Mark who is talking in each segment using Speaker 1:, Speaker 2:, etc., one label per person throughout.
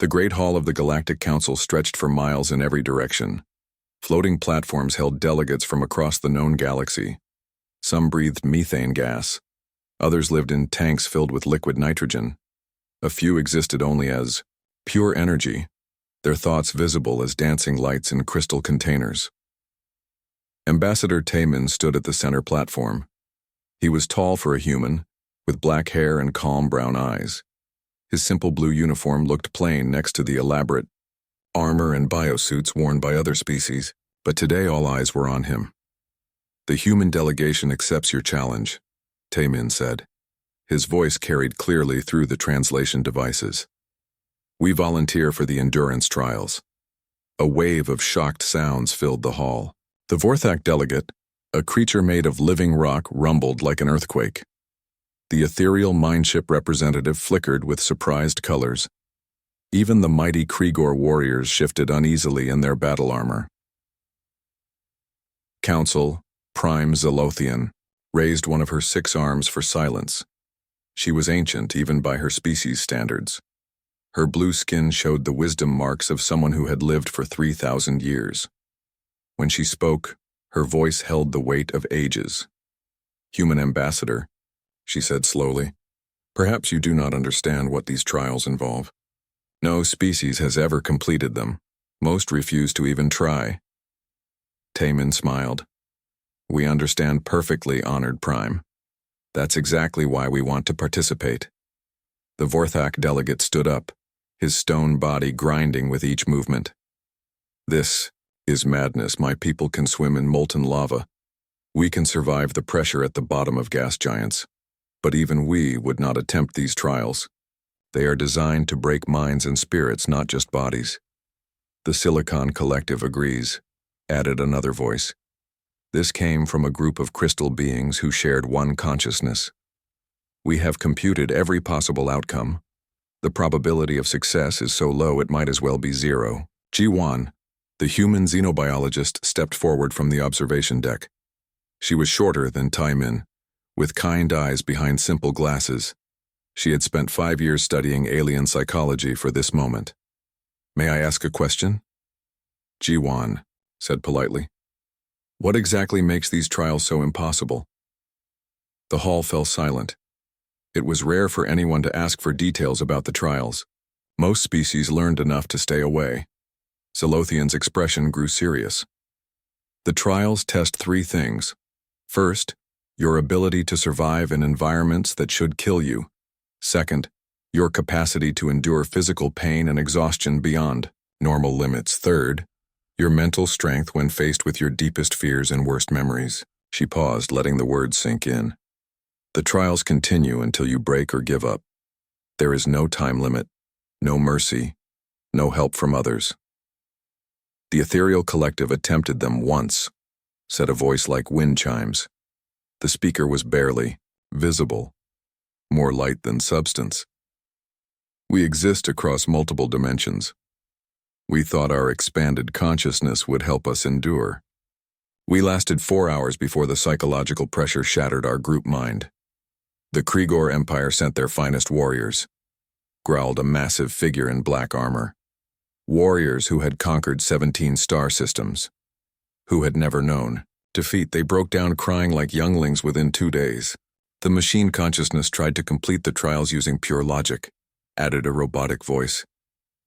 Speaker 1: The Great Hall of the Galactic Council stretched for miles in every direction. Floating platforms held delegates from across the known galaxy. Some breathed methane gas. Others lived in tanks filled with liquid nitrogen. A few existed only as pure energy, their thoughts visible as dancing lights in crystal containers. Ambassador Taemin stood at the center platform. He was tall for a human, with black hair and calm brown eyes. His simple blue uniform looked plain next to the elaborate armor and biosuits worn by other species, but today all eyes were on him. "The human delegation accepts your challenge," Taemin said. His voice carried clearly through the translation devices. "We volunteer for the endurance trials." A wave of shocked sounds filled the hall. The Vorthak delegate, a creature made of living rock, rumbled like an earthquake. The ethereal mindship representative flickered with surprised colors. Even the mighty Krigor warriors shifted uneasily in their battle armor. Council, Prime Zolothian, raised one of her 6 arms for silence. She was ancient even by her species standards. Her blue skin showed the wisdom marks of someone who had lived for 3,000 years. When she spoke, her voice held the weight of ages. "Human ambassador," she said slowly, "perhaps you do not understand what these trials involve. No species has ever completed them. Most refuse to even try." Taemin smiled. "We understand perfectly, honored Prime. That's exactly why we want to participate." The Vorthak delegate stood up, his stone body grinding with each movement. "This is madness. My people can swim in molten lava. We can survive the pressure at the bottom of gas giants. But even we would not attempt these trials. They are designed to break minds and spirits, not just bodies." "The Silicon Collective agrees," added another voice. This came from a group of crystal beings who shared one consciousness. "We have computed every possible outcome. The probability of success is so low it might as well be 0. Ji-Wan, the human xenobiologist, stepped forward from the observation deck. She was shorter than Taemin, with kind eyes behind simple glasses. She had spent 5 years studying alien psychology for this moment. "May I ask a question?" Ji-Wan said politely. "What exactly makes these trials so impossible?" The hall fell silent. It was rare for anyone to ask for details about the trials. Most species learned enough to stay away. Zolothian's expression grew serious. "The trials test 3 things. First, your ability to survive in environments that should kill you. Second, your capacity to endure physical pain and exhaustion beyond normal limits. Third, your mental strength when faced with your deepest fears and worst memories." She paused, letting the words sink in. "The trials continue until you break or give up. There is no time limit, no mercy, no help from others." "The Ethereal Collective attempted them once," said a voice like wind chimes. The speaker was barely visible, more light than substance. "We exist across multiple dimensions. We thought our expanded consciousness would help us endure. We lasted 4 hours before the psychological pressure shattered our group mind. The Krigor Empire sent their finest warriors," growled a massive figure in black armor. "Warriors who had conquered 17 star systems. Who had never known defeat. They broke down crying like younglings within 2 days. The machine consciousness tried to complete the trials using pure logic," added a robotic voice.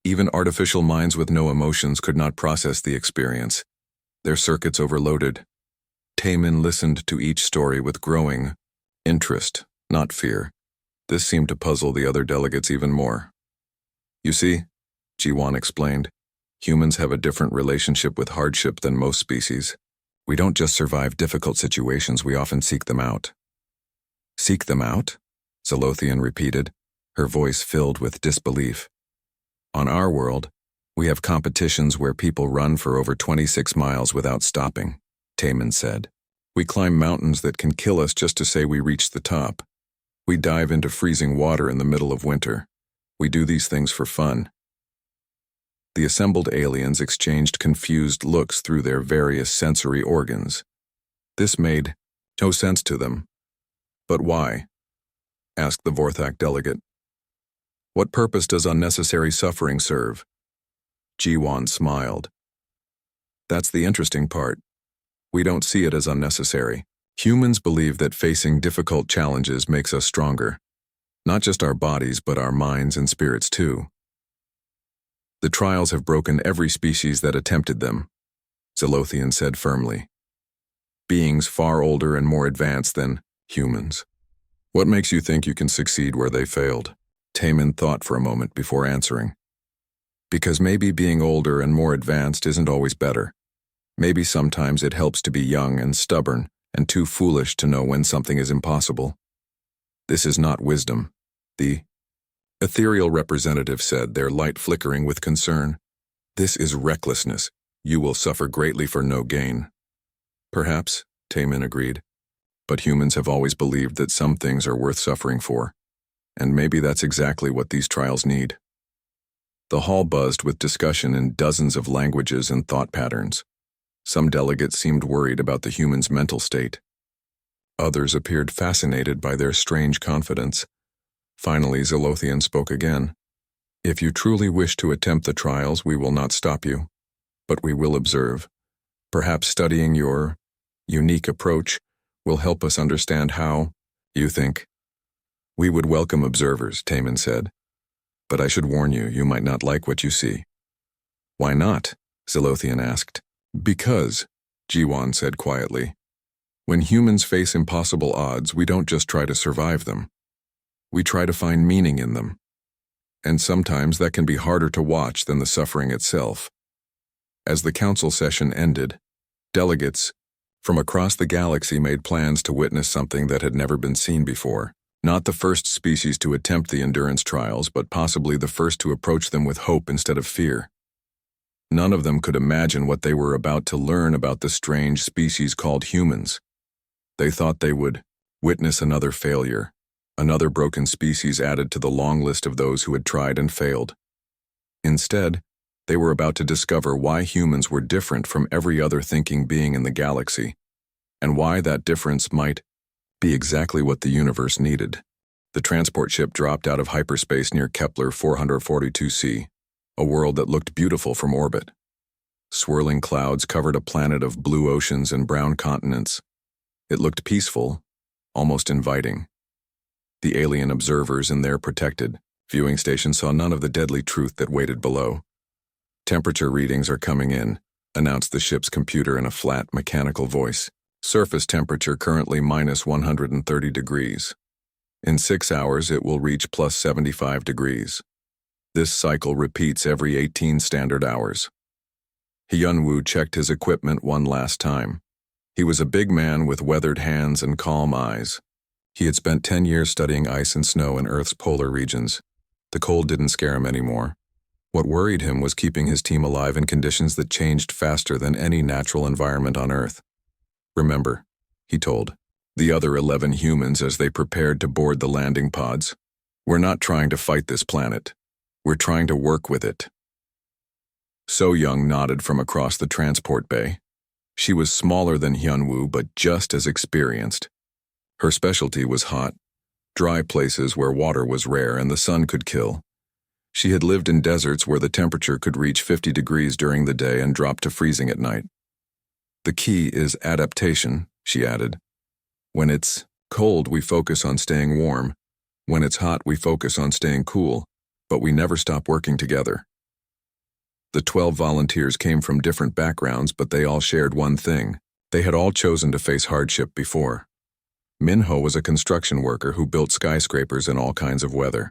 Speaker 1: "Even artificial minds with no emotions could not process the experience. Their circuits overloaded." Taemin listened to each story with growing interest, not fear. This seemed to puzzle the other delegates even more. "You see," Ji-Wan explained, "humans have a different relationship with hardship than most species. We don't just survive difficult situations, we often seek them out." "Seek them out?" Zolothian repeated, her voice filled with disbelief. "On our world, we have competitions where people run for over 26 miles without stopping," Taemin said. "We climb mountains that can kill us just to say we reached the top. We dive into freezing water in the middle of winter. We do these things for fun." The assembled aliens exchanged confused looks through their various sensory organs. This made no sense to them. "But why?" asked the Vorthak delegate. What purpose does unnecessary suffering serve? Jiwan smiled. That's the interesting part. We don't see it as unnecessary. Humans believe that facing difficult challenges makes us stronger. Not just our bodies, but our minds and spirits too. The trials have broken every species that attempted them, Zolothian said firmly. Beings far older and more advanced than humans. What makes you think you can succeed where they failed? Taman thought for a moment before answering. Because maybe being older and more advanced isn't always better. Maybe sometimes it helps to be young and stubborn and too foolish to know when something is impossible. This is not wisdom, the ethereal representative said, their light flickering with concern. This is recklessness. You will suffer greatly for no gain. Perhaps, Taman agreed. But humans have always believed that some things are worth suffering for. And maybe that's exactly what these trials need. The hall buzzed with discussion in dozens of languages and thought patterns. Some delegates seemed worried about the humans' mental state. Others appeared fascinated by their strange confidence. Finally, Zolothian spoke again. If you truly wish to attempt the trials, we will not stop you. But we will observe. Perhaps studying your unique approach will help us understand how you think. We would welcome observers, Taman said. But I should warn you, you might not like what you see. Why not? Zolothian asked. Because, Jiwan said quietly. When humans face impossible odds, we don't just try to survive them. We try to find meaning in them. And sometimes that can be harder to watch than the suffering itself. As the council session ended, delegates from across the galaxy made plans to witness something that had never been seen before. Not the first species to attempt the endurance trials, but possibly the first to approach them with hope instead of fear. None of them could imagine what they were about to learn about the strange species called humans. They thought they would witness another failure, another broken species added to the long list of those who had tried and failed. Instead, they were about to discover why humans were different from every other thinking being in the galaxy, and why that difference might be exactly what the universe needed. The transport ship dropped out of hyperspace near Kepler 442c, a world that looked beautiful from orbit. Swirling clouds covered a planet of blue oceans and brown continents. It looked peaceful, almost inviting. The alien observers in their protected viewing station saw none of the deadly truth that waited below. Temperature readings are coming in, announced the ship's computer in a flat, mechanical voice. Surface temperature currently minus 130 degrees. In 6 hours, it will reach plus 75 degrees. This cycle repeats every 18 standard hours. Hyunwoo checked his equipment one last time. He was a big man with weathered hands and calm eyes. He had spent 10 years studying ice and snow in Earth's polar regions. The cold didn't scare him anymore. What worried him was keeping his team alive in conditions that changed faster than any natural environment on Earth. Remember, he told the other 11 humans as they prepared to board the landing pods, we're not trying to fight this planet. We're trying to work with it. So Young nodded from across the transport bay. She was smaller than Hyunwoo, but just as experienced. Her specialty was hot, dry places where water was rare and the sun could kill. She had lived in deserts where the temperature could reach 50 degrees during the day and drop to freezing at night. The key is adaptation, she added. When it's cold, we focus on staying warm. When it's hot, we focus on staying cool, but we never stop working together. The 12 volunteers came from different backgrounds, but they all shared one thing. They had all chosen to face hardship before. Minho was a construction worker who built skyscrapers in all kinds of weather.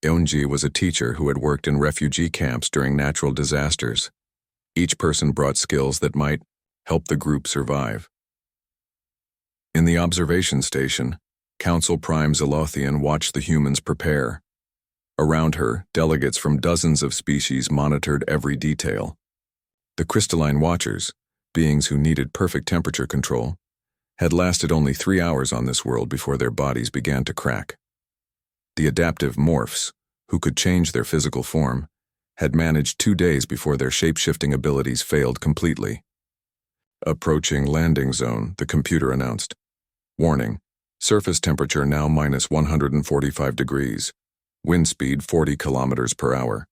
Speaker 1: Eunji was a teacher who had worked in refugee camps during natural disasters. Each person brought skills that might help the group survive. In the observation station, Council Prime Zolothian watched the humans prepare. Around her, delegates from dozens of species monitored every detail. The crystalline watchers, beings who needed perfect temperature control, had lasted only 3 hours on this world before their bodies began to crack. The adaptive morphs, who could change their physical form, had managed 2 days before their shape-shifting abilities failed completely. Approaching landing zone, the computer announced. Warning, surface temperature now minus 145 degrees. wind speed 40 kilometers per hour.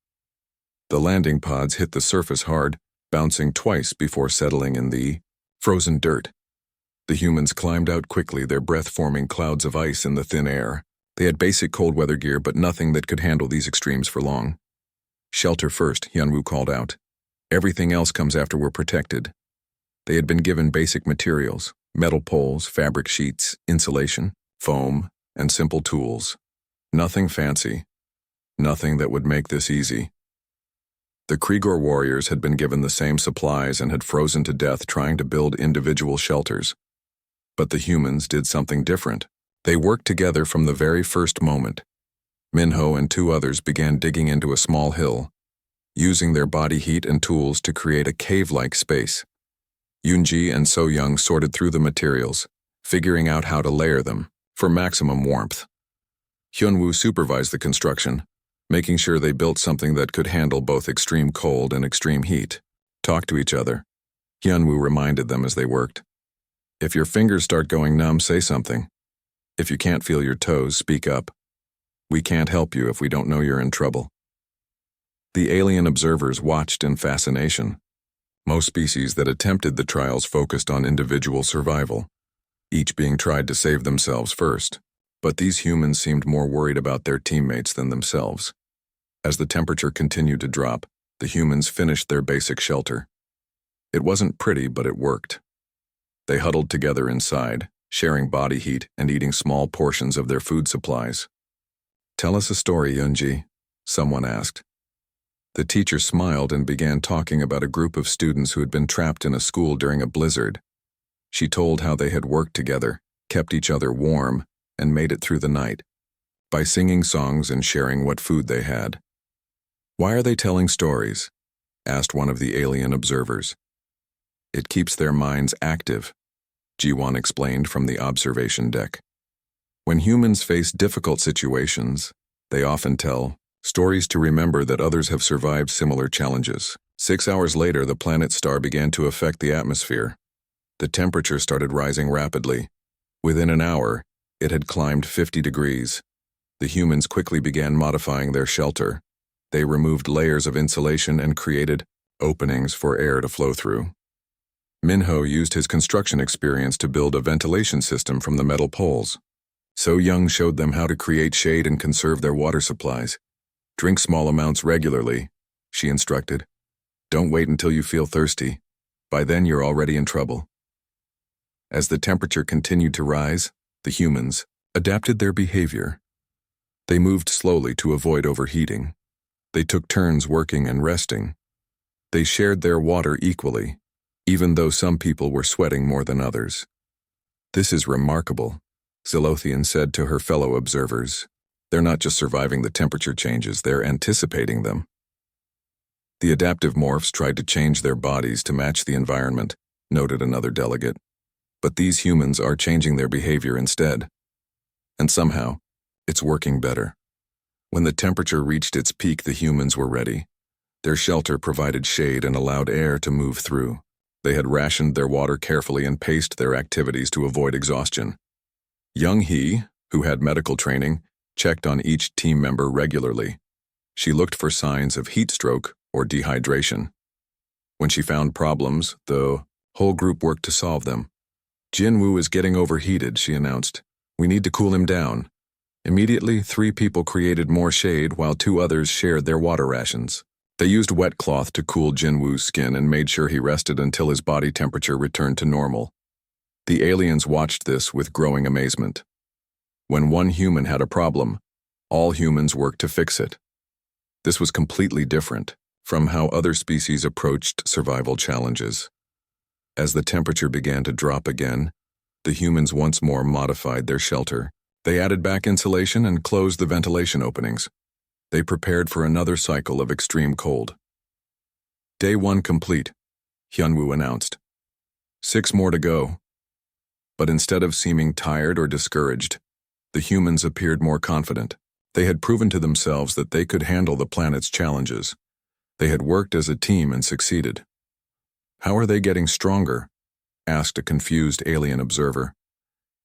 Speaker 1: The landing pods hit the surface hard, bouncing twice before settling in the frozen dirt. The humans climbed out quickly, their breath forming clouds of ice in the thin air. They had basic cold weather gear, but nothing that could handle these extremes for long. "Shelter first," Hyunwoo called out. "Everything else comes after we're protected." They had been given basic materials: metal poles, fabric sheets, insulation, foam, and simple tools. Nothing fancy. Nothing that would make this easy. The Krigor warriors had been given the same supplies and had frozen to death trying to build individual shelters. But the humans did something different. They worked together from the very first moment. Minho and 2 others began digging into a small hill, using their body heat and tools to create a cave-like space. Yoonji and So-young sorted through the materials, figuring out how to layer them for maximum warmth. Hyunwoo supervised the construction, making sure they built something that could handle both extreme cold and extreme heat. "Talk to each other," Hyunwoo reminded them as they worked. "If your fingers start going numb, say something. If you can't feel your toes, speak up. We can't help you if we don't know you're in trouble." The alien observers watched in fascination. Most species that attempted the trials focused on individual survival, each being tried to save themselves first. But these humans seemed more worried about their teammates than themselves. As the temperature continued to drop, the humans finished their basic shelter. It wasn't pretty, but it worked. They huddled together inside, sharing body heat and eating small portions of their food supplies. "Tell us a story, Yoonji," someone asked. The teacher smiled and began talking about a group of students who had been trapped in a school during a blizzard. She told how they had worked together, kept each other warm, and made it through the night by singing songs and sharing what food they had. "Why are they telling stories?" asked one of the alien observers. "It keeps their minds active," Ji-won explained from the observation deck. "When humans face difficult situations, they often tell stories to remember that others have survived similar challenges." 6 hours later, the planet's star began to affect the atmosphere. The temperature started rising rapidly. Within an hour, it had climbed 50 degrees. The humans quickly began modifying their shelter. They removed layers of insulation and created openings for air to flow through. Minho used his construction experience to build a ventilation system from the metal poles. So-young showed them how to create shade and conserve their water supplies. "Drink small amounts regularly," she instructed. "Don't wait until you feel thirsty. By then you're already in trouble." As the temperature continued to rise, the humans adapted their behavior. They moved slowly to avoid overheating. They took turns working and resting. They shared their water equally, even though some people were sweating more than others. "This is remarkable," Zilothian said to her fellow observers. "They're not just surviving the temperature changes, they're anticipating them." "The adaptive morphs tried to change their bodies to match the environment," noted another delegate. "But these humans are changing their behavior instead. And somehow, it's working better." When the temperature reached its peak, the humans were ready. Their shelter provided shade and allowed air to move through. They had rationed their water carefully and paced their activities to avoid exhaustion. Young Hee, who had medical training, checked on each team member regularly. She looked for signs of heat stroke or dehydration. When she found problems, the whole group worked to solve them. "Jinwoo is getting overheated," she announced. "We need to cool him down." Immediately, 3 people created more shade while 2 others shared their water rations. They used wet cloth to cool Jinwoo's skin and made sure he rested until his body temperature returned to normal. The aliens watched this with growing amazement. When one human had a problem, all humans worked to fix it. This was completely different from how other species approached survival challenges. As the temperature began to drop again, the humans once more modified their shelter. They added back insulation and closed the ventilation openings. They prepared for another cycle of extreme cold. "Day 1 complete," Hyunwoo announced. 6 more to go. But instead of seeming tired or discouraged, the humans appeared more confident. They had proven to themselves that they could handle the planet's challenges. They had worked as a team and succeeded. "How are they getting stronger?" asked a confused alien observer.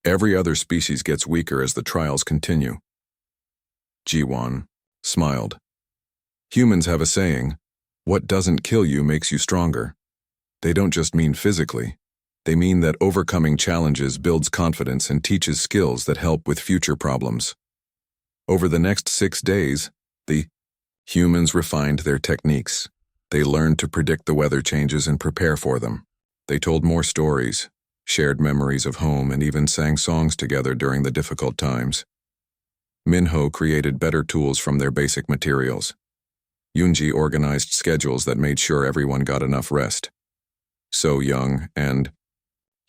Speaker 1: "Every other species gets weaker as the trials continue." Ji-won, smiled. Humans have a saying, "What doesn't kill you makes you stronger." They don't just mean physically. They mean that overcoming challenges builds confidence and teaches skills that help with future problems. Over the next 6 days, the humans refined their techniques. They learned to predict the weather changes and prepare for them. They told more stories, shared memories of home, and even sang songs together during the difficult times. Minho created better tools from their basic materials. Yunji organized schedules that made sure everyone got enough rest. So Young and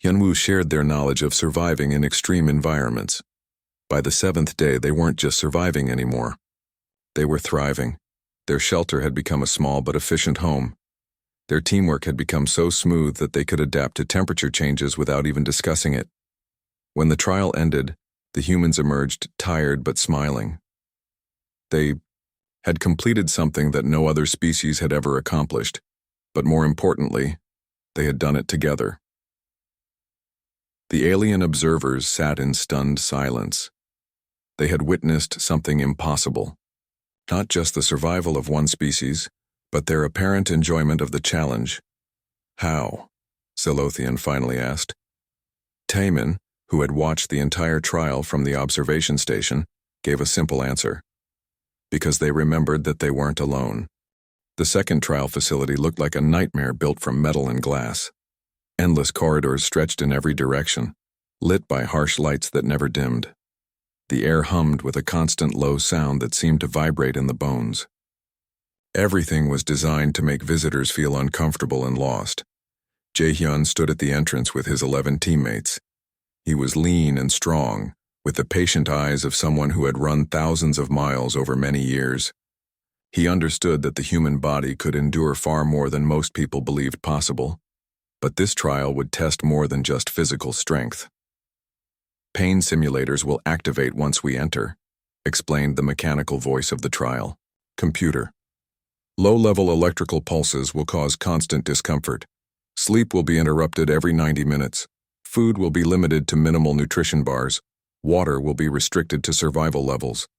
Speaker 1: Hyunwoo shared their knowledge of surviving in extreme environments. By the 7th day, they weren't just surviving anymore. They were thriving. Their shelter had become a small but efficient home. Their teamwork had become so smooth that they could adapt to temperature changes without even discussing it. When the trial ended, the humans emerged tired but smiling. They had completed something that no other species had ever accomplished, but more importantly, they had done it together. The alien observers sat in stunned silence. They had witnessed something impossible. Not just the survival of one species, but their apparent enjoyment of the challenge. How? Zalothian finally asked. Taemin, who had watched the entire trial from the observation station, gave a simple answer. Because they remembered that they weren't alone. The second trial facility looked like a nightmare built from metal and glass. Endless corridors stretched in every direction, lit by harsh lights that never dimmed. The air hummed with a constant low sound that seemed to vibrate in the bones. Everything was designed to make visitors feel uncomfortable and lost. Jae-hyun stood at the entrance with his 11 teammates. He was lean and strong, with the patient eyes of someone who had run thousands of miles over many years. He understood that the human body could endure far more than most people believed possible, but this trial would test more than just physical strength. Pain simulators will activate once we enter, explained the mechanical voice of the trial. Computer. Low-level electrical pulses will cause constant discomfort. Sleep will be interrupted every 90 minutes. Food will be limited to minimal nutrition bars. Water will be restricted to survival levels.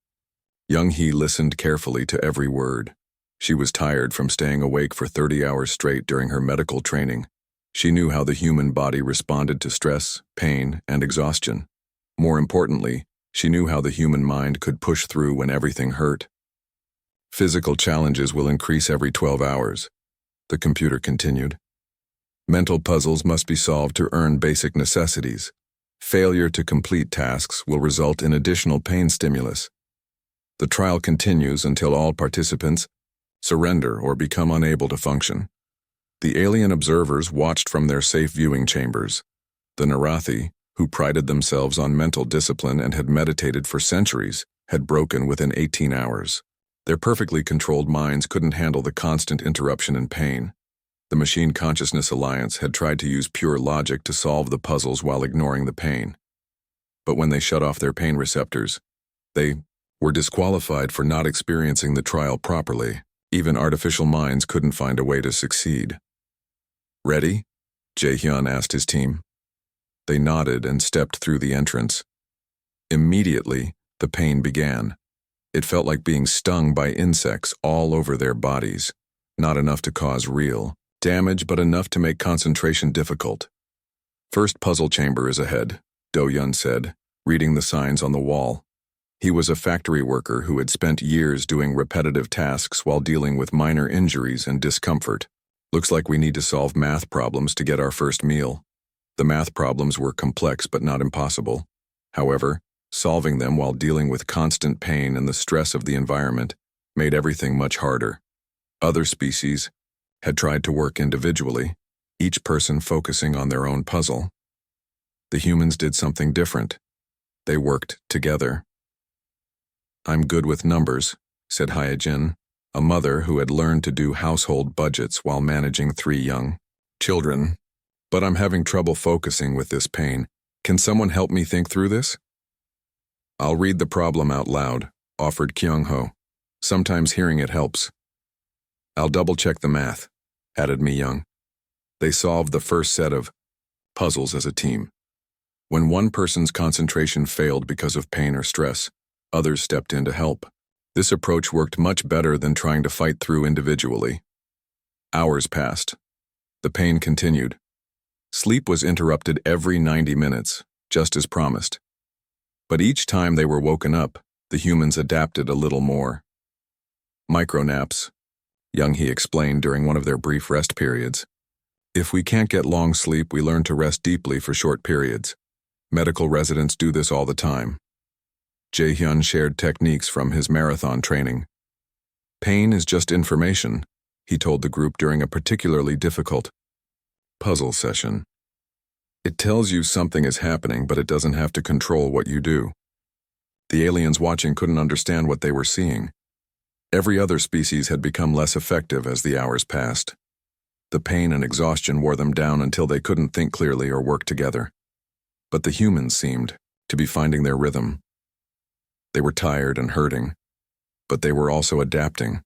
Speaker 1: Young-hee listened carefully to every word. She was tired from staying awake for 30 hours straight during her medical training. She knew how the human body responded to stress, pain, and exhaustion. More importantly, she knew how the human mind could push through when everything hurt. Physical challenges will increase every 12 hours, the computer continued. Mental puzzles must be solved to earn basic necessities. Failure to complete tasks will result in additional pain stimulus. The trial continues until all participants surrender or become unable to function. The alien observers watched from their safe viewing chambers. The Narathi, who prided themselves on mental discipline and had meditated for centuries, had broken within 18 hours. Their perfectly controlled minds couldn't handle the constant interruption and pain. The Machine Consciousness Alliance had tried to use pure logic to solve the puzzles while ignoring the pain. But when they shut off their pain receptors, they were disqualified for not experiencing the trial properly. Even artificial minds couldn't find a way to succeed. Ready? Jae-hyun asked his team. They nodded and stepped through the entrance. Immediately, the pain began. It felt like being stung by insects all over their bodies. Not enough to cause real damage, but enough to make concentration difficult. First puzzle chamber is ahead, Do-hyun said, reading the signs on the wall. He was a factory worker who had spent years doing repetitive tasks while dealing with minor injuries and discomfort. Looks like we need to solve math problems to get our first meal. The math problems were complex but not impossible. However, solving them while dealing with constant pain and the stress of the environment made everything much harder. Other species had tried to work individually, each person focusing on their own puzzle. The humans did something different. They worked together. I'm good with numbers, said Hyejin, a mother who had learned to do household budgets while managing 3 young children. But I'm having trouble focusing with this pain. Can someone help me think through this? I'll read the problem out loud, offered Kyung-ho. Sometimes hearing it helps. I'll double-check the math, added Mi-young. They solved the first set of puzzles as a team. When one person's concentration failed because of pain or stress, others stepped in to help. This approach worked much better than trying to fight through individually. Hours passed. The pain continued. Sleep was interrupted every 90 minutes, just as promised. But each time they were woken up, the humans adapted a little more. Micronaps, Young-hee explained during one of their brief rest periods. If we can't get long sleep, we learn to rest deeply for short periods. Medical residents do this all the time. Jae-hyun shared techniques from his marathon training. Pain is just information, he told the group during a particularly difficult puzzle session. It tells you something is happening, but it doesn't have to control what you do. The aliens watching couldn't understand what they were seeing. Every other species had become less effective as the hours passed. The pain and exhaustion wore them down until they couldn't think clearly or work together. But the humans seemed to be finding their rhythm. They were tired and hurting, but they were also adapting.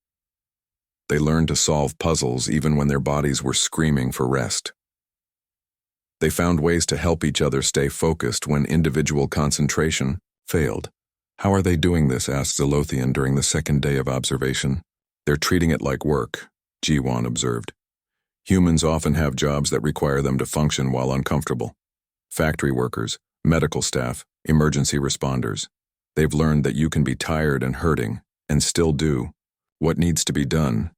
Speaker 1: They learned to solve puzzles even when their bodies were screaming for rest. They found ways to help each other stay focused when individual concentration failed. How are they doing this? Asked Zalothian during the second day of observation. They're treating it like work, Ji-won observed. Humans often have jobs that require them to function while uncomfortable. Factory workers, medical staff, emergency responders. They've learned that you can be tired and hurting and still do what needs to be done.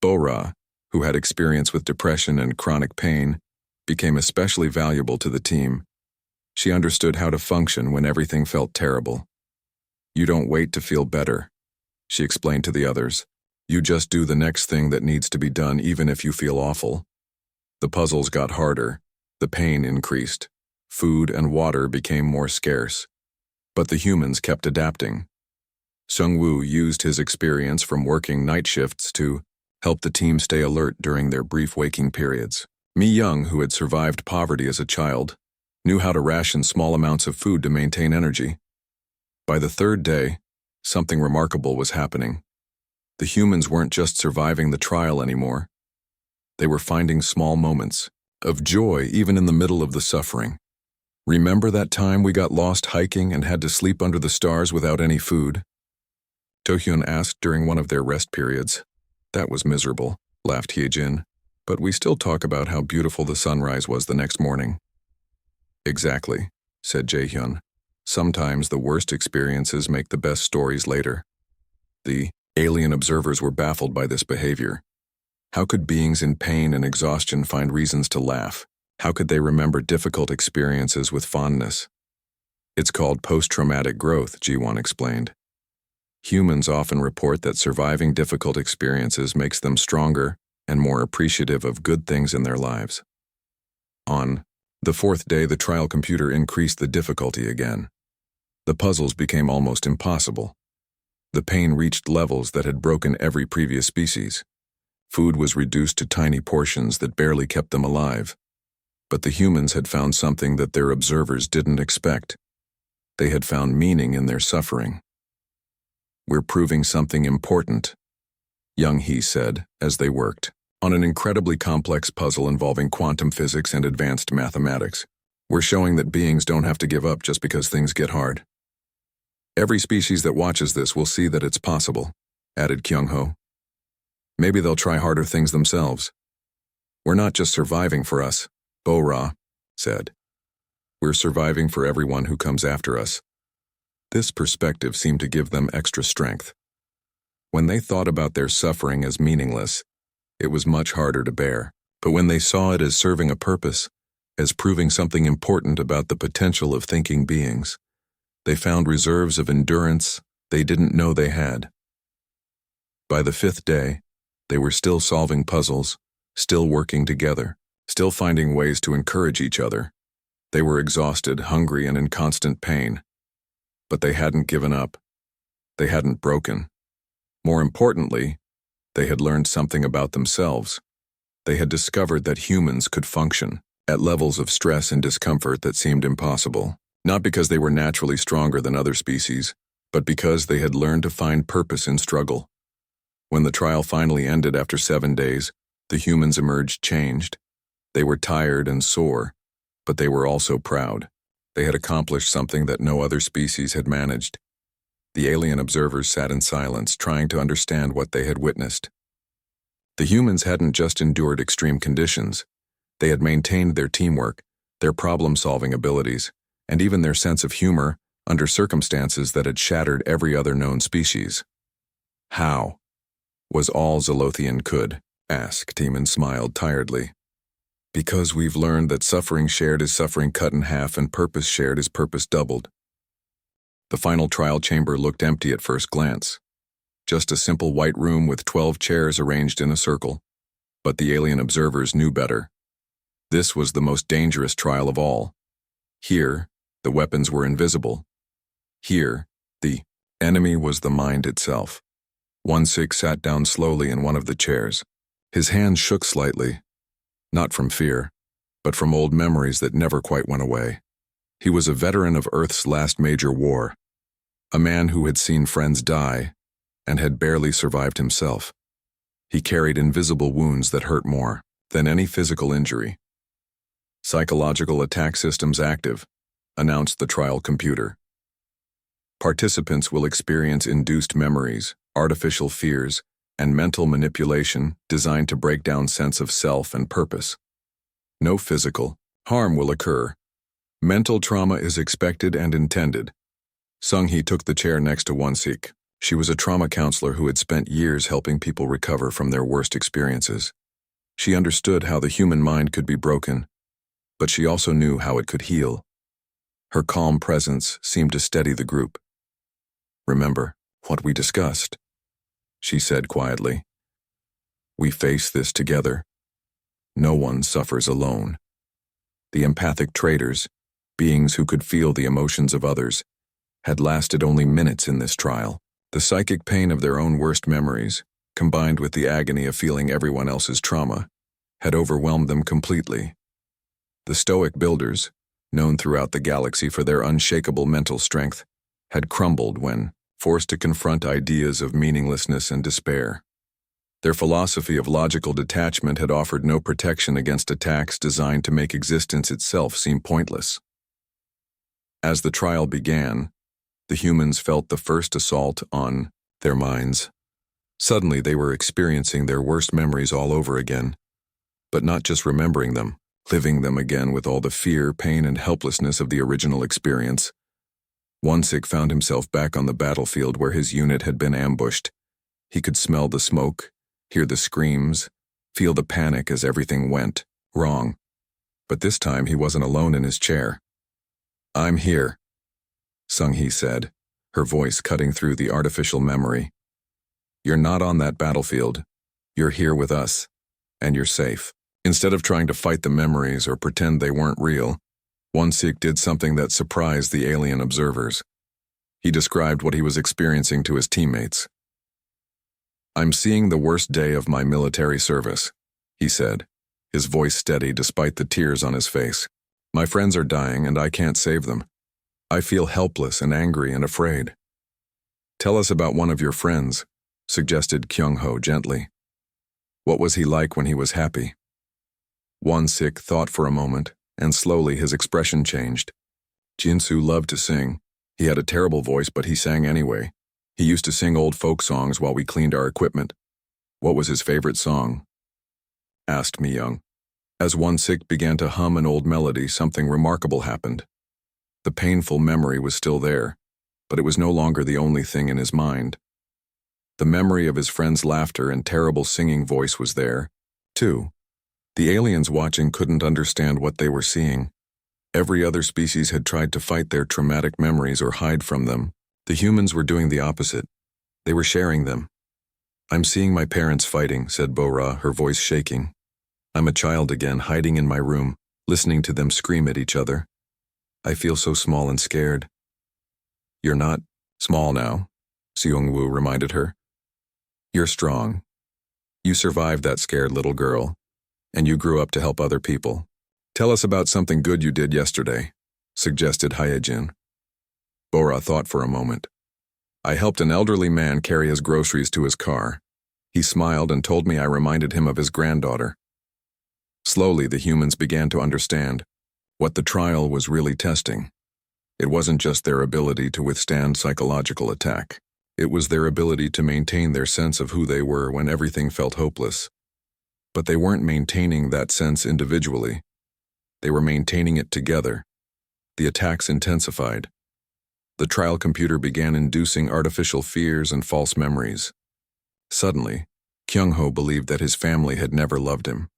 Speaker 1: Bo-ra, who had experience with depression and chronic pain, became especially valuable to the team. She understood how to function when everything felt terrible. You don't wait to feel better, she explained to the others. You just do the next thing that needs to be done even if you feel awful. The puzzles got harder, the pain increased, food and water became more scarce. But the humans kept adapting. Sung-woo used his experience from working night shifts to help the team stay alert during their brief waking periods. Mi-young, who had survived poverty as a child, knew how to ration small amounts of food to maintain energy. By the third day, something remarkable was happening. The humans weren't just surviving the trial anymore. They were finding small moments of joy even in the middle of the suffering. Remember that time we got lost hiking and had to sleep under the stars without any food? To-hyun asked during one of their rest periods. That was miserable, laughed Hye-jin, but we still talk about how beautiful the sunrise was the next morning. Exactly, said Jae-hyun. Sometimes the worst experiences make the best stories later. The alien observers were baffled by this behavior. How could beings in pain and exhaustion find reasons to laugh? How could they remember difficult experiences with fondness? It's called post-traumatic growth, Ji-won explained. Humans often report that surviving difficult experiences makes them stronger and more appreciative of good things in their lives. On the fourth day, the trial computer increased the difficulty again. The puzzles became almost impossible. The pain reached levels that had broken every previous species. Food was reduced to tiny portions that barely kept them alive. But the humans had found something that their observers didn't expect. They had found meaning in their suffering. We're proving something important, Young-hee said as they worked on an incredibly complex puzzle involving quantum physics and advanced mathematics. We're showing that beings don't have to give up just because things get hard. Every species that watches this will see that it's possible, added Kyung-ho. Maybe they'll try harder things themselves. We're not just surviving for us, Bo-ra said. We're surviving for everyone who comes after us. This perspective seemed to give them extra strength. When they thought about their suffering as meaningless, it was much harder to bear. But when they saw it as serving a purpose, as proving something important about the potential of thinking beings, they found reserves of endurance they didn't know they had. By the fifth day, they were still solving puzzles, still working together, still finding ways to encourage each other. They were exhausted, hungry, and in constant pain. But they hadn't given up. They hadn't broken. More importantly, they had learned something about themselves. They had discovered that humans could function at levels of stress and discomfort that seemed impossible, not because they were naturally stronger than other species, but because they had learned to find purpose in struggle. When the trial finally ended after 7 days, the humans emerged changed. They were tired and sore, but they were also proud. They had accomplished something that no other species had managed. The alien observers sat in silence, trying to understand what they had witnessed. The humans hadn't just endured extreme conditions. They had maintained their teamwork, their problem-solving abilities, and even their sense of humor under circumstances that had shattered every other known species. How? Was all Zolothian could ask. Timon smiled tiredly. Because we've learned that suffering shared is suffering cut in half and purpose shared is purpose doubled. The final trial chamber looked empty at first glance. Just a simple white room with 12 chairs arranged in a circle. But the alien observers knew better. This was the most dangerous trial of all. Here, the weapons were invisible. Here, the enemy was the mind itself. 1-6 sat down slowly in one of the chairs. His hands shook slightly, not from fear, but from old memories that never quite went away. He was a veteran of Earth's last major war, a man who had seen friends die and had barely survived himself. He carried invisible wounds that hurt more than any physical injury. Psychological attack systems active, announced the trial computer. Participants will experience induced memories, artificial fears, and mental manipulation designed to break down sense of self and purpose. No physical harm will occur. Mental trauma is expected and intended. Sung-hee took the chair next to Won-sik. She was a trauma counselor who had spent years helping people recover from their worst experiences. She understood how the human mind could be broken, but she also knew how it could heal. Her calm presence seemed to steady the group. "Remember what we discussed," she said quietly. "We face this together. No one suffers alone." The empathic traders, beings who could feel the emotions of others, had lasted only minutes in this trial. The psychic pain of their own worst memories, combined with the agony of feeling everyone else's trauma, had overwhelmed them completely. The stoic builders, known throughout the galaxy for their unshakable mental strength, had crumbled when forced to confront ideas of meaninglessness and despair. Their philosophy of logical detachment had offered no protection against attacks designed to make existence itself seem pointless. As the trial began, the humans felt the first assault on their minds. Suddenly they were experiencing their worst memories all over again, but not just remembering them, living them again with all the fear, pain, and helplessness of the original experience. Won-sik found himself back on the battlefield where his unit had been ambushed. He could smell the smoke, hear the screams, feel the panic as everything went wrong. But this time he wasn't alone in his chair. "I'm here," Sung-hee said, her voice cutting through the artificial memory. "You're not on that battlefield. You're here with us, and you're safe." Instead of trying to fight the memories or pretend they weren't real, Won-sik did something that surprised the alien observers. He described what he was experiencing to his teammates. "I'm seeing the worst day of my military service," he said, his voice steady despite the tears on his face. "My friends are dying and I can't save them. I feel helpless and angry and afraid." "Tell us about one of your friends," suggested Kyung-ho gently. "What was he like when he was happy?" Won-sik thought for a moment, and slowly his expression changed. "Jinsu loved to sing. He had a terrible voice, but he sang anyway. He used to sing old folk songs while we cleaned our equipment." "What was his favorite song?" asked Mi-young. As Won-sik began to hum an old melody, something remarkable happened. The painful memory was still there, but it was no longer the only thing in his mind. The memory of his friend's laughter and terrible singing voice was there, too. The aliens watching couldn't understand what they were seeing. Every other species had tried to fight their traumatic memories or hide from them. The humans were doing the opposite. They were sharing them. "I'm seeing my parents fighting," said Bo-ra, her voice shaking. "I'm a child again, hiding in my room, listening to them scream at each other. I feel so small and scared." "You're not small now," Seung-woo reminded her. "You're strong. You survived that scared little girl, and you grew up to help other people. Tell us about something good you did yesterday," suggested Hyejin. Bo-ra thought for a moment. "I helped an elderly man carry his groceries to his car. He smiled and told me I reminded him of his granddaughter." Slowly the humans began to understand what the trial was really testing. It wasn't just their ability to withstand psychological attack. It was their ability to maintain their sense of who they were when everything felt hopeless. But they weren't maintaining that sense individually. They were maintaining it together. The attacks intensified. The trial computer began inducing artificial fears and false memories. Suddenly, Kyung-ho believed that his family had never loved him.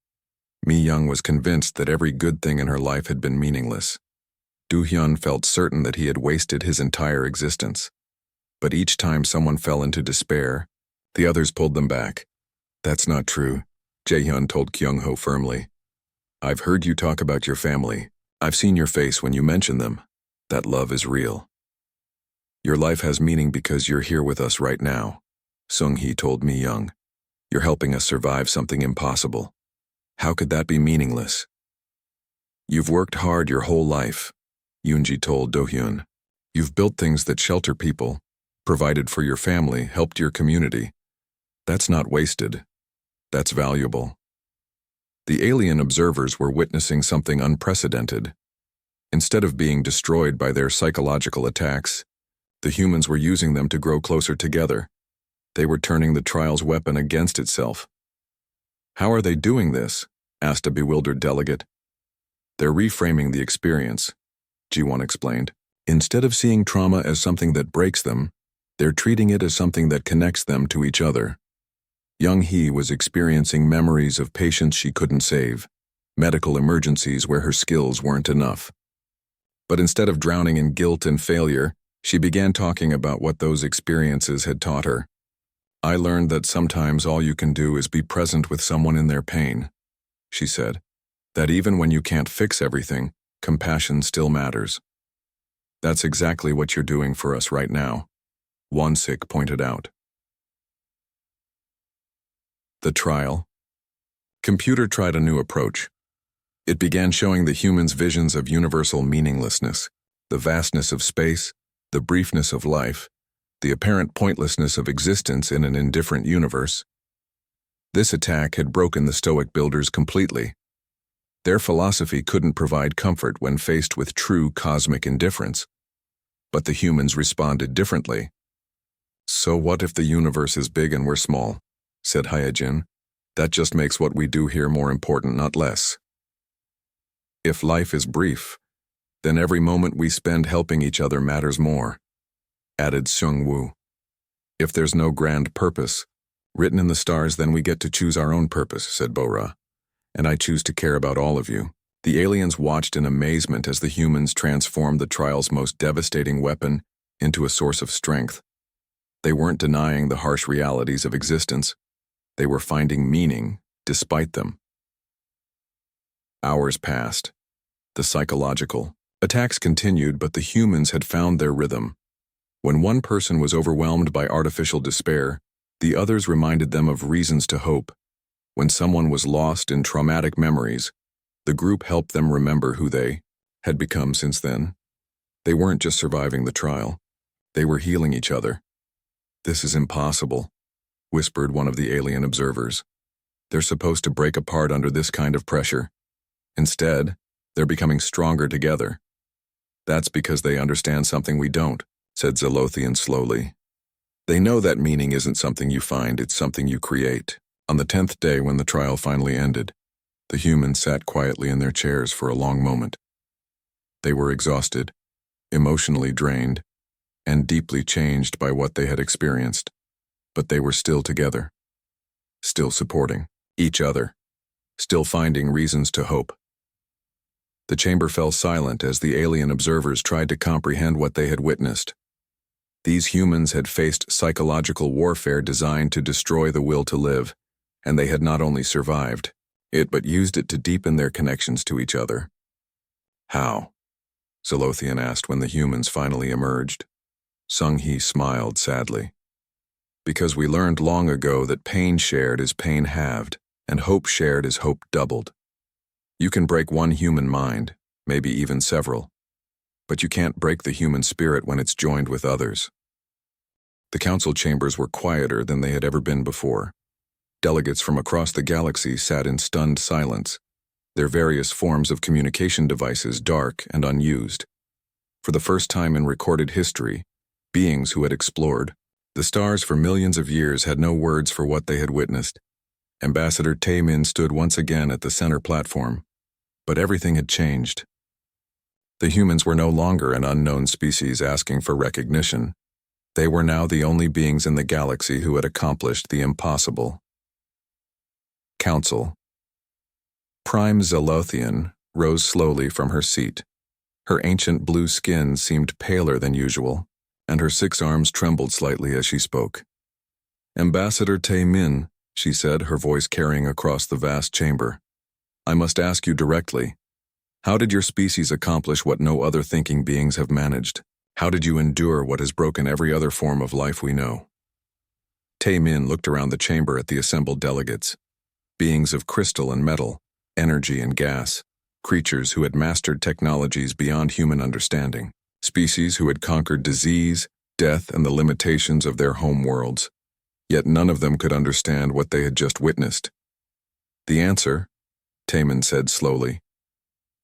Speaker 1: Mi-young was convinced that every good thing in her life had been meaningless. Do-hyun felt certain that he had wasted his entire existence. But each time someone fell into despair, the others pulled them back. "That's not true," Jae-hyun told Kyung-ho firmly. "I've heard you talk about your family. I've seen your face when you mention them. That love is real. Your life has meaning because you're here with us right now," Sung-hee told Mi-young. "You're helping us survive something impossible. How could that be meaningless?" "You've worked hard your whole life," Yoonji told Do-hyun. "You've built things that shelter people, provided for your family, helped your community. That's not wasted. That's valuable." The alien observers were witnessing something unprecedented. Instead of being destroyed by their psychological attacks, the humans were using them to grow closer together. They were turning the trial's weapon against itself. "How are they doing this?" asked a bewildered delegate. "They're reframing the experience," Ji-won explained. "Instead of seeing trauma as something that breaks them, they're treating it as something that connects them to each other." Young-hee was experiencing memories of patients she couldn't save, medical emergencies where her skills weren't enough. But instead of drowning in guilt and failure, she began talking about what those experiences had taught her. "I learned that sometimes all you can do is be present with someone in their pain," she said. "That even when you can't fix everything, compassion still matters." "That's exactly what you're doing for us right now," Won-sik pointed out. The trial. Computer tried a new approach. It began showing the humans' visions of universal meaninglessness, the vastness of space, the briefness of life, the apparent pointlessness of existence in an indifferent universe. This attack had broken the Stoic builders completely. Their philosophy couldn't provide comfort when faced with true cosmic indifference. But the humans responded differently. "So what if the universe is big and we're small?" said Hyejin. "That just makes what we do here more important, not less. If life is brief, then every moment we spend helping each other matters more," added Seung-woo. "If there's no grand purpose written in the stars, then we get to choose our own purpose," said Bo-ra. "And I choose to care about all of you." The aliens watched in amazement as the humans transformed the trial's most devastating weapon into a source of strength. They weren't denying the harsh realities of existence. They were finding meaning despite them. Hours passed. The psychological attacks continued, but the humans had found their rhythm. When one person was overwhelmed by artificial despair, the others reminded them of reasons to hope. When someone was lost in traumatic memories, the group helped them remember who they had become since then. They weren't just surviving the trial. They were healing each other. "This is impossible," whispered one of the alien observers. "They're supposed to break apart under this kind of pressure. Instead, they're becoming stronger together." "That's because they understand something we don't," said Zalothian slowly. "They know that meaning isn't something you find, it's something you create." On the 10th day, when the trial finally ended, the humans sat quietly in their chairs for a long moment. They were exhausted, emotionally drained, and deeply changed by what they had experienced. But they were still together, still supporting each other, still finding reasons to hope. The chamber fell silent as the alien observers tried to comprehend what they had witnessed. These humans had faced psychological warfare designed to destroy the will to live, and they had not only survived it but used it to deepen their connections to each other. "How?" Zalothian asked when the humans finally emerged. Sung-hee smiled sadly. "Because we learned long ago that pain shared is pain halved, and hope shared is hope doubled. You can break one human mind, maybe even several, but you can't break the human spirit when it's joined with others." The council chambers were quieter than they had ever been before. Delegates from across the galaxy sat in stunned silence, their various forms of communication devices dark and unused. For the first time in recorded history, beings who had explored the stars for millions of years had no words for what they had witnessed. Ambassador Tae-min stood once again at the center platform. But everything had changed. The humans were no longer an unknown species asking for recognition. They were now the only beings in the galaxy who had accomplished the impossible. Council. Prime Zelothian rose slowly from her seat. Her ancient blue skin seemed paler than usual, and her 6 arms trembled slightly as she spoke. Ambassador Tae-min, she said, her voice carrying across the vast chamber. I must ask you directly. How did your species accomplish what no other thinking beings have managed? How did you endure what has broken every other form of life we know? Tae-min looked around the chamber at the assembled delegates. Beings of crystal and metal, energy and gas, creatures who had mastered technologies beyond human understanding, species who had conquered disease, death, and the limitations of their home worlds. Yet none of them could understand what they had just witnessed. The answer, Tae-min said slowly,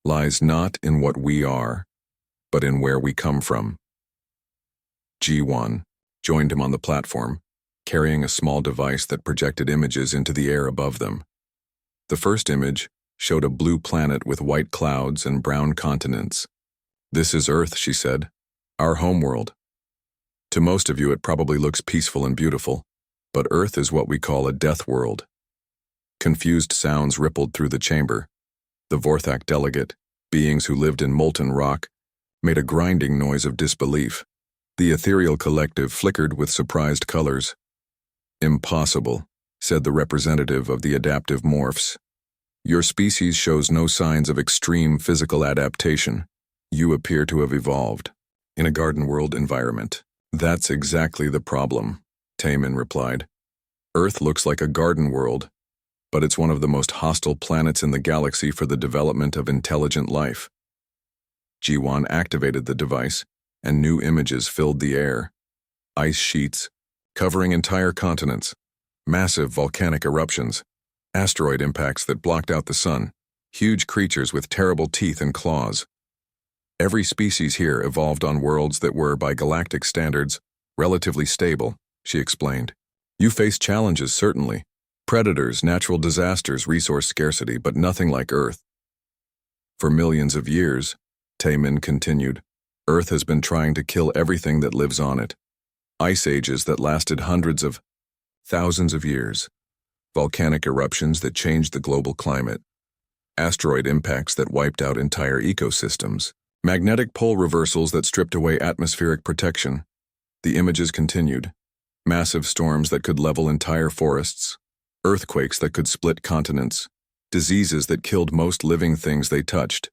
Speaker 1: lies not in what we are, but in where we come from. Ji-won joined him on the platform, carrying a small device that projected images into the air above them. The first image showed a blue planet with white clouds and brown continents. This is Earth, she said, our homeworld. To most of you it probably looks peaceful and beautiful, but Earth is what we call a death world. Confused sounds rippled through the chamber. The Vorthak delegate, beings who lived in molten rock, made a grinding noise of disbelief. The ethereal collective flickered with surprised colors. Impossible, said the representative of the adaptive morphs. Your species shows no signs of extreme physical adaptation. You appear to have evolved in a garden world environment. That's exactly the problem, Tae-min replied. Earth looks like a garden world, but it's one of the most hostile planets in the galaxy for the development of intelligent life. Ji-won activated the device, and new images filled the air. Ice sheets, covering entire continents, massive volcanic eruptions, asteroid impacts that blocked out the sun, huge creatures with terrible teeth and claws. Every species here evolved on worlds that were, by galactic standards, relatively stable, she explained. You face challenges, certainly. Predators, natural disasters, resource scarcity, but nothing like Earth. For millions of years, Tae-min continued, Earth has been trying to kill everything that lives on it. Ice ages that lasted hundreds of thousands of years. Volcanic eruptions that changed the global climate. Asteroid impacts that wiped out entire ecosystems. Magnetic pole reversals that stripped away atmospheric protection. The images continued. Massive storms that could level entire forests. Earthquakes that could split continents. Diseases that killed most living things they touched.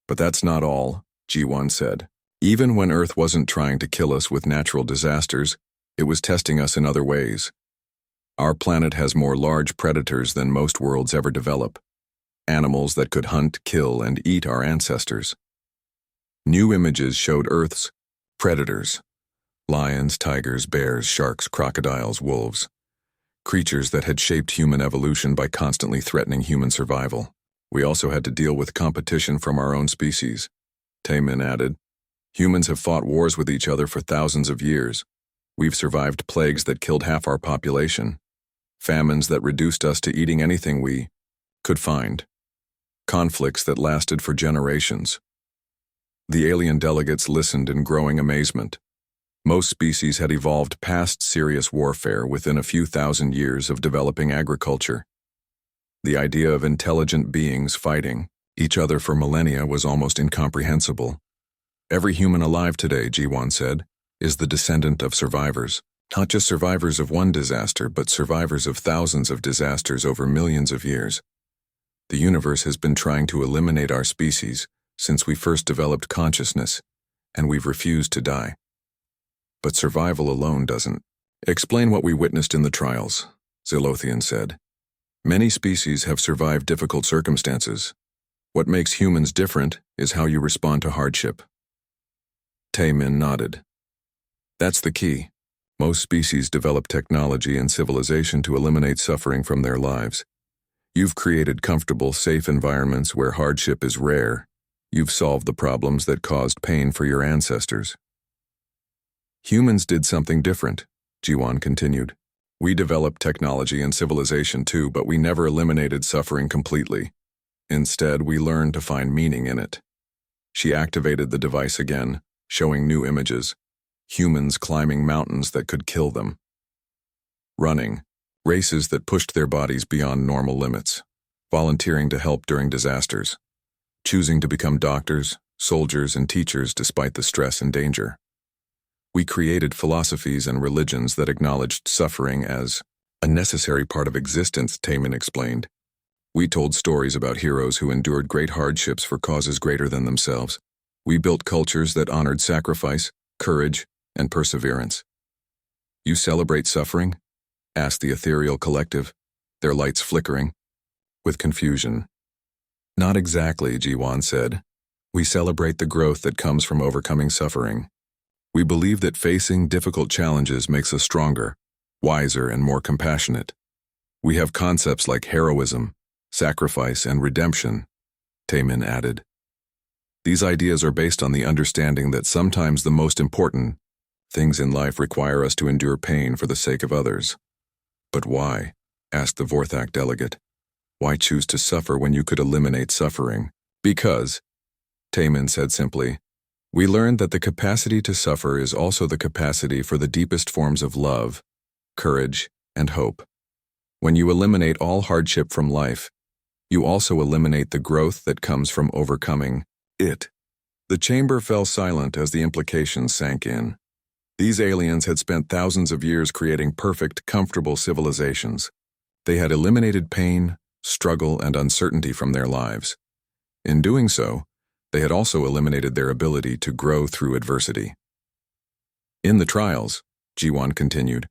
Speaker 1: But that's not all, Ji-won said. Even when Earth wasn't trying to kill us with natural disasters, it was testing us in other ways. Our planet has more large predators than most worlds ever develop. Animals that could hunt, kill, and eat our ancestors. New images showed Earth's predators. Lions, tigers, bears, sharks, crocodiles, wolves. Creatures that had shaped human evolution by constantly threatening human survival. We also had to deal with competition from our own species. Tae-min added, humans have fought wars with each other for thousands of years. We've survived plagues that killed half our population. Famines that reduced us to eating anything we could find. Conflicts that lasted for generations. The alien delegates listened in growing amazement. Most species had evolved past serious warfare within a few thousand years of developing agriculture. The idea of intelligent beings fighting each other for millennia was almost incomprehensible. Every human alive today, Ji-won said, is the descendant of survivors. Not just survivors of one disaster, but survivors of thousands of disasters over millions of years. The universe has been trying to eliminate our species since we first developed consciousness, and we've refused to die. But survival alone doesn't explain what we witnessed in the trials, Zelothian said. Many species have survived difficult circumstances. What makes humans different is how you respond to hardship. Tae-min nodded. That's the key. Most species develop technology and civilization to eliminate suffering from their lives. You've created comfortable, safe environments where hardship is rare, You've solved the problems that caused pain for your ancestors. Humans did something different, Jiwan continued. We developed technology and civilization too, but we never eliminated suffering completely. Instead, we learned to find meaning in it. She activated the device again, showing new images. Humans climbing mountains that could kill them. Running, races that pushed their bodies beyond normal limits. Volunteering to help during disasters. Choosing to become doctors, soldiers, and teachers despite the stress and danger. We created philosophies and religions that acknowledged suffering as a necessary part of existence, Taman explained. We told stories about heroes who endured great hardships for causes greater than themselves. We built cultures that honored sacrifice, courage, and perseverance. You celebrate suffering? Asked the ethereal collective, their lights flickering, with confusion. Not exactly, Jiwan said. We celebrate the growth that comes from overcoming suffering. We believe that facing difficult challenges makes us stronger, wiser, and more compassionate. We have concepts like heroism, sacrifice, and redemption, Taman added. These ideas are based on the understanding that sometimes the most important things in life require us to endure pain for the sake of others. But why? Asked the Vorthak delegate. Why choose to suffer when you could eliminate suffering? Because, Taman said simply, we learned that the capacity to suffer is also the capacity for the deepest forms of love, courage, and hope. When you eliminate all hardship from life, you also eliminate the growth that comes from overcoming it. The chamber fell silent as the implications sank in. These aliens had spent thousands of years creating perfect, comfortable civilizations. They had eliminated pain, struggle, and uncertainty from their lives. In doing so, they had also eliminated their ability to grow through adversity. In the trials, Jiwan continued,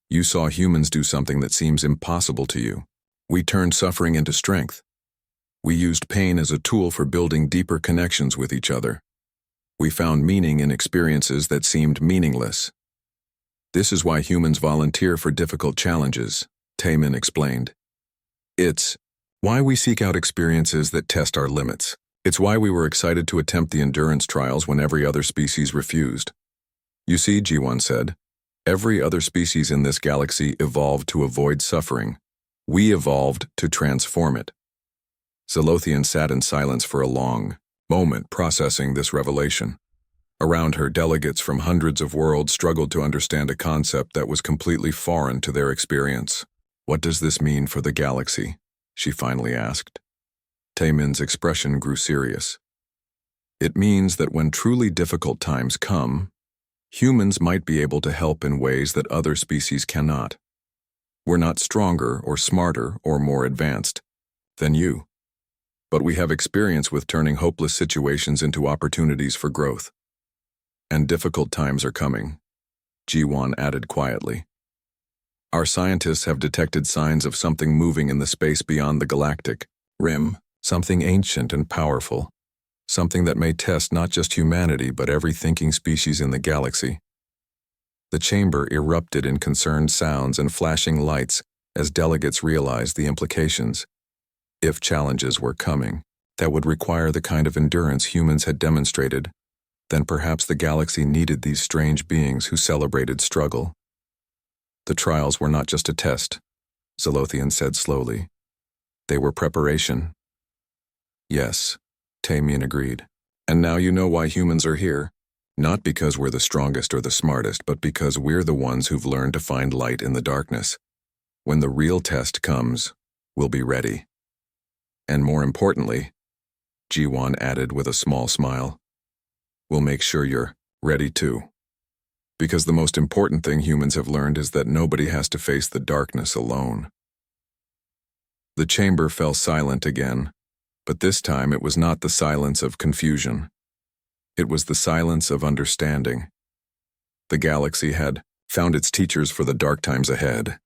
Speaker 1: you saw humans do something that seems impossible to you. We turned suffering into strength. We used pain as a tool for building deeper connections with each other. We found meaning in experiences that seemed meaningless. This is why humans volunteer for difficult challenges, Taman explained. It's why we seek out experiences that test our limits. It's why we were excited to attempt the endurance trials when every other species refused. You see, Jiwan said, every other species in this galaxy evolved to avoid suffering. We evolved to transform it. Zalothian sat in silence for a long moment processing this revelation. Around her, delegates from hundreds of worlds struggled to understand a concept that was completely foreign to their experience. What does this mean for the galaxy? She finally asked. Taman's expression grew serious. It means that when truly difficult times come, humans might be able to help in ways that other species cannot. We're not stronger or smarter or more advanced than you, but we have experience with turning hopeless situations into opportunities for growth. And difficult times are coming, Jiwan added quietly. Our scientists have detected signs of something moving in the space beyond the galactic rim. Something ancient and powerful, something that may test not just humanity but every thinking species in the galaxy. The chamber erupted in concerned sounds and flashing lights as delegates realized the implications. If challenges were coming that would require the kind of endurance humans had demonstrated, then perhaps the galaxy needed these strange beings who celebrated struggle. The trials were not just a test, Zalothian said slowly. They were preparation. Yes, Taman agreed. And now you know why humans are here. Not because we're the strongest or the smartest, but because we're the ones who've learned to find light in the darkness. When the real test comes, we'll be ready. And more importantly, Jiwan added with a small smile, we'll make sure you're ready too. Because the most important thing humans have learned is that nobody has to face the darkness alone. The chamber fell silent again. But this time it was not the silence of confusion. It was the silence of understanding. The galaxy had found its teachers for the dark times ahead.